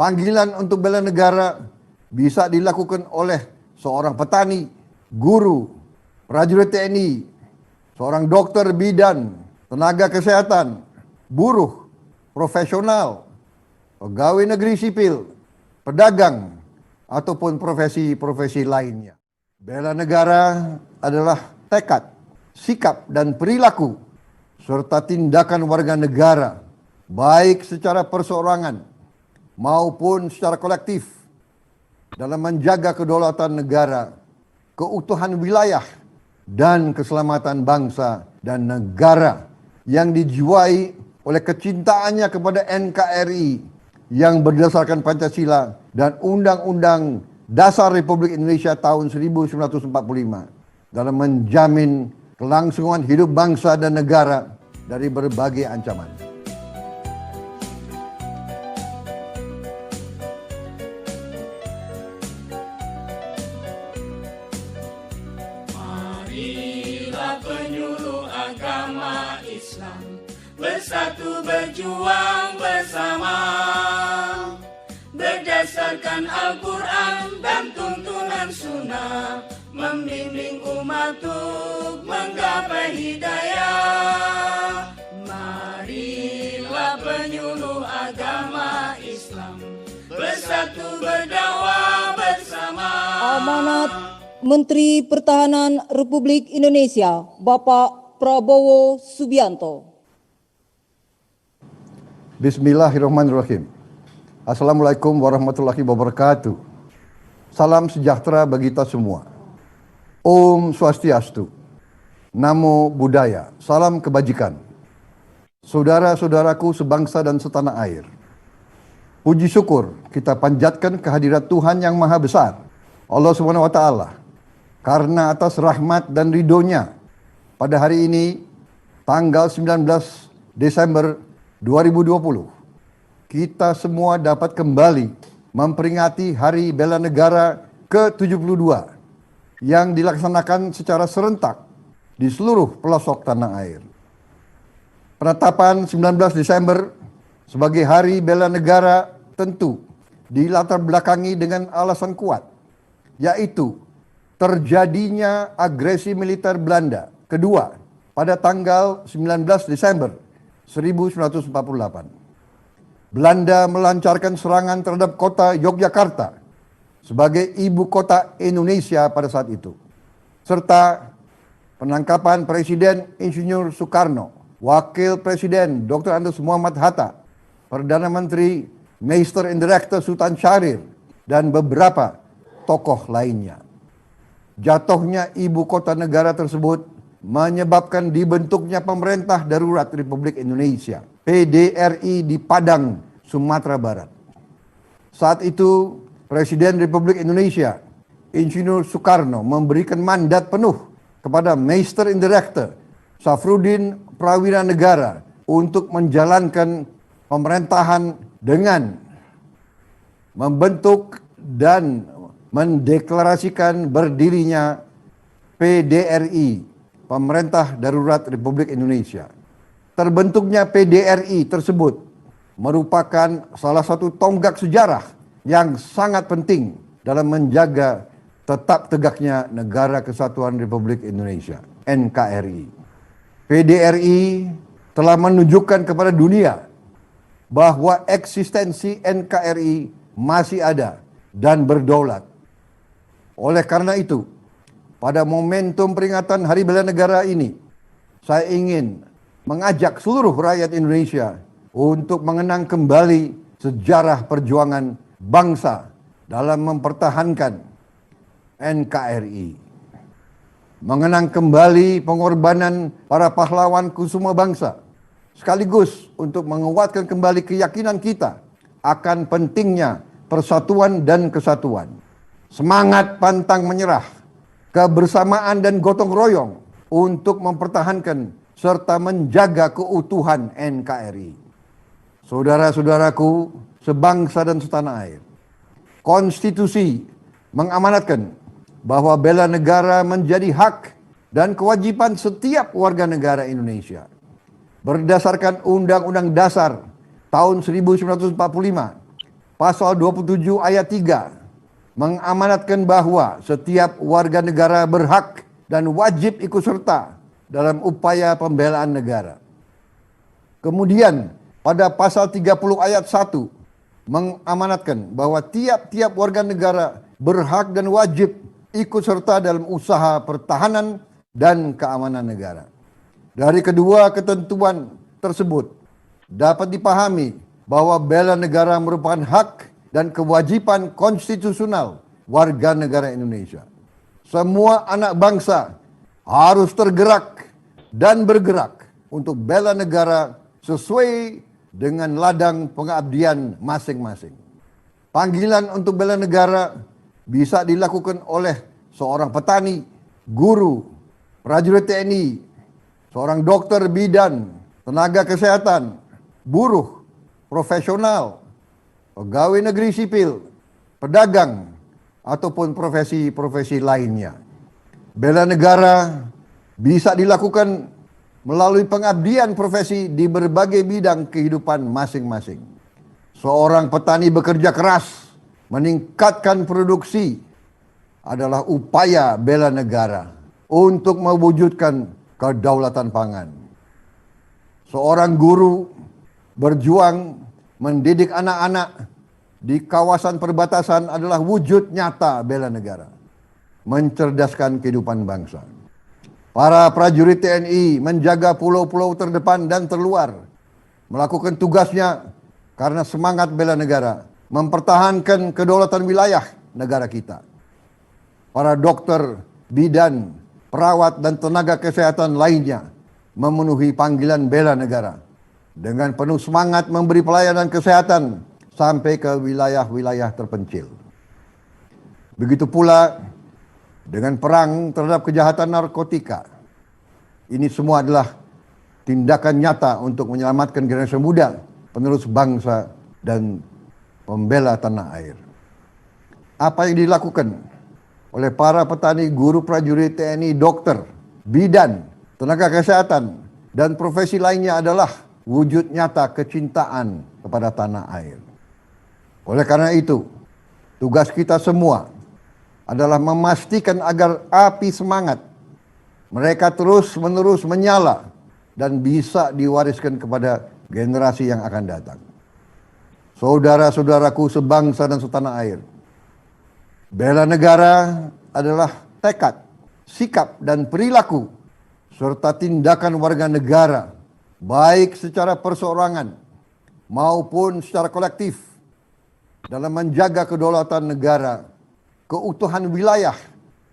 Panggilan untuk bela negara bisa dilakukan oleh seorang petani, guru, prajurit TNI, seorang dokter bidan, tenaga kesehatan, buruh, profesional, pegawai negeri sipil, pedagang, ataupun profesi-profesi lainnya. Bela negara adalah tekad, sikap, dan perilaku, serta tindakan warga negara, baik secara perseorangan maupun secara kolektif, dalam menjaga kedaulatan negara, keutuhan wilayah, dan keselamatan bangsa dan negara yang dijiwai oleh kecintaannya kepada NKRI yang berdasarkan Pancasila dan Undang-Undang Dasar Republik Indonesia tahun 1945 dalam menjamin kelangsungan hidup bangsa dan negara dari berbagai ancaman. Marilah penyuluh agama Islam bersatu berjuang bersama, berdasarkan Al-Quran dan tuntunan sunnah, membimbing umat untuk menggapai hidayah. Marilah penyuluh agama Islam bersatu berdakwah bersama. Amanat Menteri Pertahanan Republik Indonesia, Bapak Prabowo Subianto. Bismillahirrahmanirrahim. Assalamualaikum warahmatullahi wabarakatuh. Salam sejahtera bagi kita semua. Om Swastiastu. Namo Buddhaya. Salam kebajikan. Saudara-saudaraku sebangsa dan setanah air. Puji syukur kita panjatkan kehadirat Tuhan yang Maha Besar, Allah Subhanahu wa Ta'ala, karena atas rahmat dan ridhonya pada hari ini tanggal 19 Desember 2020 kita semua dapat kembali memperingati Hari Bela Negara ke-72 yang dilaksanakan secara serentak di seluruh pelosok tanah air. Penetapan 19 Desember sebagai Hari Bela Negara tentu dilatar belakangi dengan alasan kuat, yaitu terjadinya agresi militer Belanda kedua pada tanggal 19 Desember 1948. Belanda melancarkan serangan terhadap kota Yogyakarta sebagai ibu kota Indonesia pada saat itu, serta penangkapan Presiden Insinyur Soekarno, Wakil Presiden Dr. Andes Muhammad Hatta, Perdana Menteri Meister Indirekte Sultan Syahrir, dan beberapa tokoh lainnya. Jatuhnya ibu kota negara tersebut menyebabkan dibentuknya pemerintah darurat Republik Indonesia, PDRI, di Padang, Sumatera Barat. Saat itu Presiden Republik Indonesia Insinyur Soekarno memberikan mandat penuh kepada Meister Indirekte Safruddin Prawira Negara untuk menjalankan pemerintahan dengan membentuk dan mendeklarasikan berdirinya PDRI, Pemerintah Darurat Republik Indonesia. Terbentuknya PDRI tersebut merupakan salah satu tonggak sejarah yang sangat penting dalam menjaga tetap tegaknya Negara Kesatuan Republik Indonesia, NKRI. PDRI telah menunjukkan kepada dunia bahwa eksistensi NKRI masih ada dan berdaulat. Oleh karena itu, pada momentum peringatan Hari Bela Negara ini, saya ingin mengajak seluruh rakyat Indonesia untuk mengenang kembali sejarah perjuangan bangsa dalam mempertahankan NKRI. Mengenang kembali pengorbanan para pahlawan kusuma bangsa, sekaligus untuk menguatkan kembali keyakinan kita akan pentingnya persatuan dan kesatuan. Semangat pantang menyerah, kebersamaan dan gotong royong untuk mempertahankan serta menjaga keutuhan NKRI. Saudara-saudaraku sebangsa dan setanah air, konstitusi mengamanatkan bahwa bela negara menjadi hak dan kewajiban setiap warga negara Indonesia. Berdasarkan Undang-Undang Dasar tahun 1945 Pasal 27 ayat 3 mengamanatkan bahwa setiap warga negara berhak dan wajib ikut serta dalam upaya pembelaan negara. Kemudian pada pasal 30 ayat 1 mengamanatkan bahwa tiap-tiap warga negara berhak dan wajib ikut serta dalam usaha pertahanan dan keamanan negara. Dari kedua ketentuan tersebut dapat dipahami bahwa bela negara merupakan hak dan kewajiban konstitusional warga negara Indonesia. Semua anak bangsa harus tergerak dan bergerak untuk bela negara sesuai dengan ladang pengabdian masing-masing. Panggilan untuk bela negara bisa dilakukan oleh seorang petani, guru, prajurit TNI, seorang dokter bidan, tenaga kesehatan, buruh, profesional, pegawai negeri sipil, pedagang, ataupun profesi-profesi lainnya. Bela negara bisa dilakukan melalui pengabdian profesi di berbagai bidang kehidupan masing-masing. Seorang petani bekerja keras meningkatkan produksi adalah upaya bela negara untuk mewujudkan kedaulatan pangan. Seorang guru berjuang mendidik anak-anak di kawasan perbatasan adalah wujud nyata bela negara, mencerdaskan kehidupan bangsa. Para prajurit TNI menjaga pulau-pulau terdepan dan terluar, melakukan tugasnya karena semangat bela negara, mempertahankan kedaulatan wilayah negara kita. Para dokter, bidan, perawat, dan tenaga kesehatan lainnya memenuhi panggilan bela negara dengan penuh semangat memberi pelayanan kesehatan sampai ke wilayah-wilayah terpencil. Begitu pula dengan perang terhadap kejahatan narkotika. Ini semua adalah tindakan nyata untuk menyelamatkan generasi muda, penerus bangsa dan pembela tanah air. Apa yang dilakukan oleh para petani, guru, prajurit TNI, dokter, bidan, tenaga kesehatan, dan profesi lainnya adalah wujud nyata kecintaan kepada tanah air. Oleh karena itu, tugas kita semua adalah memastikan agar api semangat mereka terus-menerus menyala dan bisa diwariskan kepada generasi yang akan datang. Saudara-saudaraku sebangsa dan setanah air, bela negara adalah tekad, sikap, dan perilaku serta tindakan warga negara, baik secara perseorangan maupun secara kolektif, dalam menjaga kedaulatan negara, keutuhan wilayah,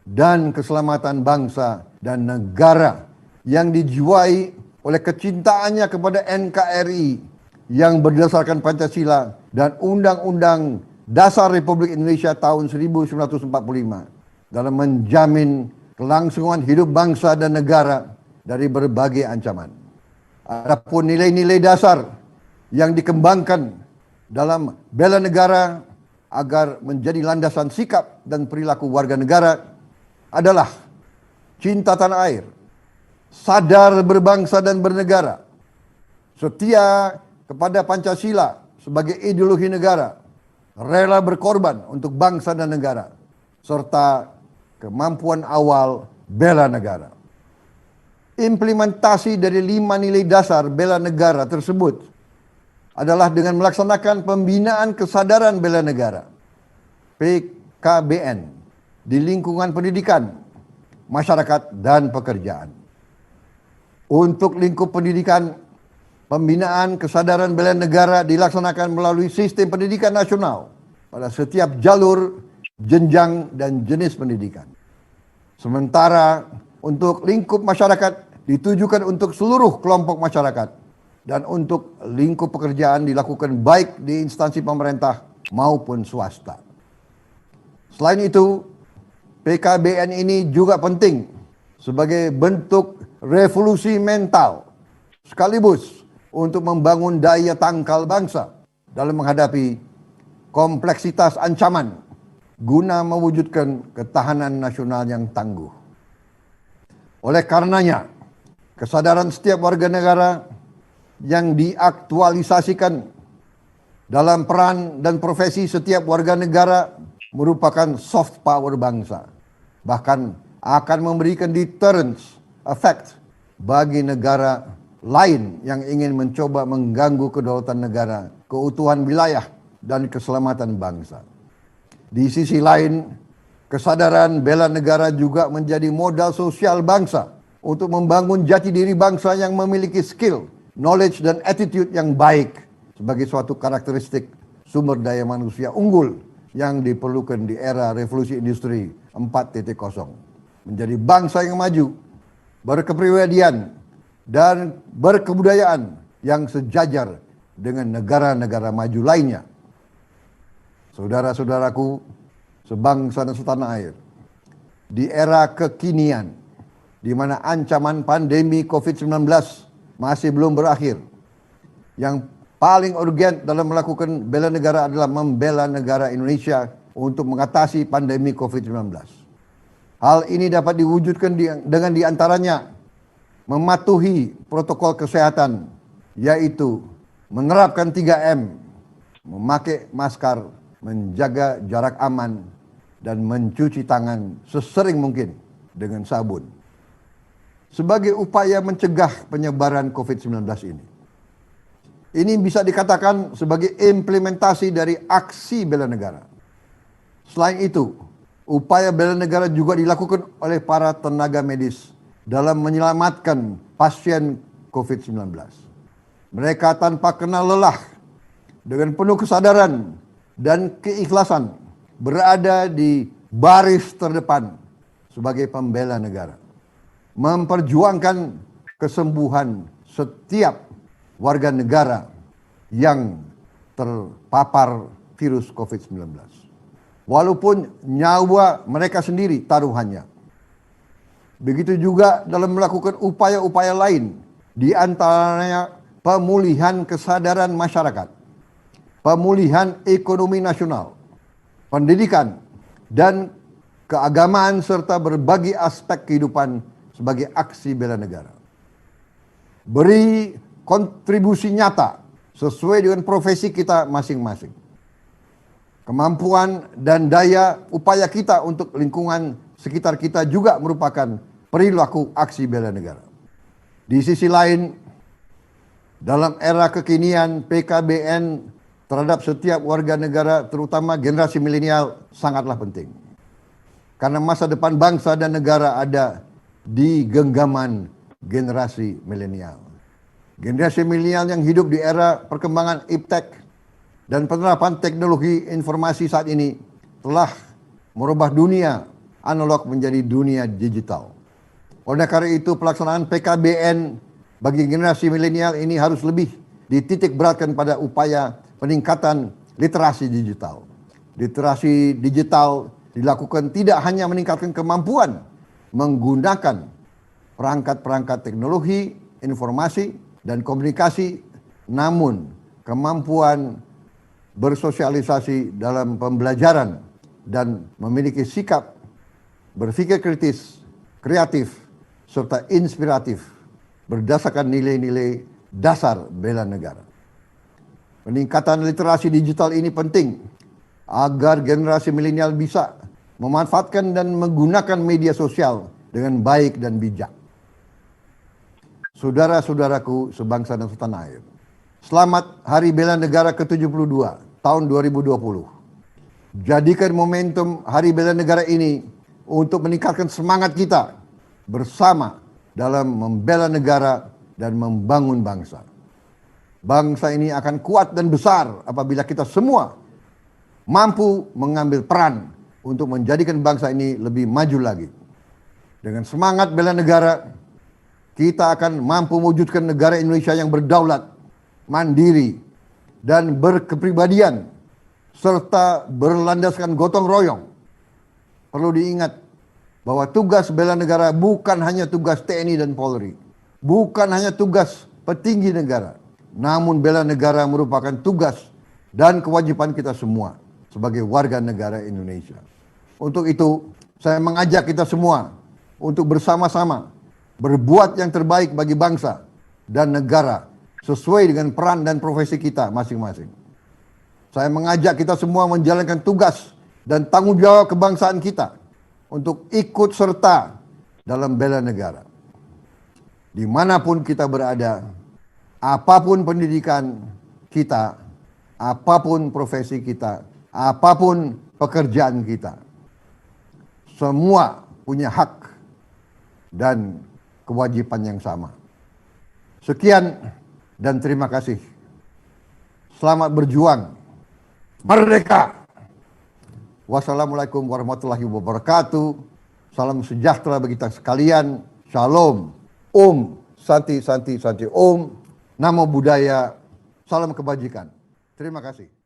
dan keselamatan bangsa dan negara yang dijiwai oleh kecintaannya kepada NKRI yang berdasarkan Pancasila dan Undang-Undang Dasar Republik Indonesia tahun 1945 dalam menjamin kelangsungan hidup bangsa dan negara dari berbagai ancaman. Adapun nilai-nilai dasar yang dikembangkan dalam bela negara agar menjadi landasan sikap dan perilaku warga negara adalah cinta tanah air, sadar berbangsa dan bernegara, setia kepada Pancasila sebagai ideologi negara, rela berkorban untuk bangsa dan negara, serta kemampuan awal bela negara. Implementasi dari 5 nilai dasar bela negara tersebut adalah dengan melaksanakan pembinaan kesadaran bela negara (PKBN) di lingkungan pendidikan, masyarakat, dan pekerjaan. Untuk lingkup pendidikan, pembinaan kesadaran bela negara dilaksanakan melalui sistem pendidikan nasional pada setiap jalur, jenjang, dan jenis pendidikan. Sementara untuk lingkup masyarakat ditujukan untuk seluruh kelompok masyarakat, dan untuk lingkup pekerjaan dilakukan baik di instansi pemerintah maupun swasta. Selain itu, PKBN ini juga penting sebagai bentuk revolusi mental sekaligus untuk membangun daya tangkal bangsa dalam menghadapi kompleksitas ancaman guna mewujudkan ketahanan nasional yang tangguh. Oleh karenanya, kesadaran setiap warga negara yang diaktualisasikan dalam peran dan profesi setiap warga negara merupakan soft power bangsa. Bahkan akan memberikan deterrence effect bagi negara lain yang ingin mencoba mengganggu kedaulatan negara, keutuhan wilayah, dan keselamatan bangsa. Di sisi lain, kesadaran bela negara juga menjadi modal sosial bangsa untuk membangun jati diri bangsa yang memiliki skill, knowledge, dan attitude yang baik sebagai suatu karakteristik sumber daya manusia unggul yang diperlukan di era revolusi industri 4.0. Menjadi bangsa yang maju, berkepribadian, dan berkebudayaan yang sejajar dengan negara-negara maju lainnya. Saudara-saudaraku, sebangsa dan setanah air, di era kekinian, di mana ancaman pandemi COVID-19 masih belum berakhir, yang paling urgen dalam melakukan bela negara adalah membela negara Indonesia untuk mengatasi pandemi COVID-19. Hal ini dapat diwujudkan dengan diantaranya mematuhi protokol kesehatan, yaitu menerapkan 3M, memakai masker, menjaga jarak aman, dan mencuci tangan sesering mungkin dengan sabun. Sebagai upaya mencegah penyebaran COVID-19 ini. Ini bisa dikatakan sebagai implementasi dari aksi bela negara. Selain itu, upaya bela negara juga dilakukan oleh para tenaga medis dalam menyelamatkan pasien COVID-19. Mereka tanpa kenal lelah, dengan penuh kesadaran dan keikhlasan, berada di baris terdepan sebagai pembela negara. Memperjuangkan kesembuhan setiap warga negara yang terpapar virus COVID-19. Walaupun nyawa mereka sendiri taruhannya. Begitu juga dalam melakukan upaya-upaya lain, di antaranya pemulihan kesadaran masyarakat, pemulihan ekonomi nasional, pendidikan, dan keagamaan serta berbagai aspek kehidupan sebagai aksi bela negara. Beri kontribusi nyata sesuai dengan profesi kita masing-masing. Kemampuan dan daya upaya kita untuk lingkungan sekitar kita juga merupakan perilaku aksi bela negara. Di sisi lain, dalam era kekinian, PKBN terhadap setiap warga negara, terutama generasi milenial, sangatlah penting. Karena masa depan bangsa dan negara ada di genggaman generasi milenial. Generasi milenial yang hidup di era perkembangan iptek dan penerapan teknologi informasi saat ini telah merubah dunia analog menjadi dunia digital. Oleh karena itu, pelaksanaan PKBN bagi generasi milenial ini harus lebih dititik beratkan pada upaya peningkatan literasi digital. Literasi digital dilakukan tidak hanya meningkatkan kemampuan menggunakan perangkat-perangkat teknologi, informasi, dan komunikasi, namun kemampuan bersosialisasi dalam pembelajaran dan memiliki sikap berpikir kritis, kreatif, serta inspiratif berdasarkan nilai-nilai dasar bela negara. Peningkatan literasi digital ini penting agar generasi milenial bisa memanfaatkan dan menggunakan media sosial dengan baik dan bijak. Saudara-saudaraku sebangsa dan setanah air, selamat Hari Bela Negara ke-72 tahun 2020. Jadikan momentum Hari Bela Negara ini untuk meningkatkan semangat kita bersama dalam membela negara dan membangun bangsa. Bangsa ini akan kuat dan besar apabila kita semua mampu mengambil peran untuk menjadikan bangsa ini lebih maju lagi. Dengan semangat bela negara, kita akan mampu mewujudkan negara Indonesia yang berdaulat, mandiri, dan berkepribadian, serta berlandaskan gotong royong. Perlu diingat bahwa tugas bela negara bukan hanya tugas TNI dan Polri, bukan hanya tugas petinggi negara, namun bela negara merupakan tugas dan kewajiban kita semua sebagai warga negara Indonesia. Untuk itu, saya mengajak kita semua untuk bersama-sama berbuat yang terbaik bagi bangsa dan negara sesuai dengan peran dan profesi kita masing-masing. Saya mengajak kita semua menjalankan tugas dan tanggung jawab kebangsaan kita untuk ikut serta dalam bela negara. Dimanapun kita berada, apapun pendidikan kita, apapun profesi kita, apapun pekerjaan kita, semua punya hak dan kewajiban yang sama. Sekian dan terima kasih. Selamat berjuang. Merdeka! Wassalamualaikum warahmatullahi wabarakatuh. Salam sejahtera bagi kita sekalian. Shalom. Om. Santi, Santi, Santi. Om. Namo Buddhaya. Salam kebajikan. Terima kasih.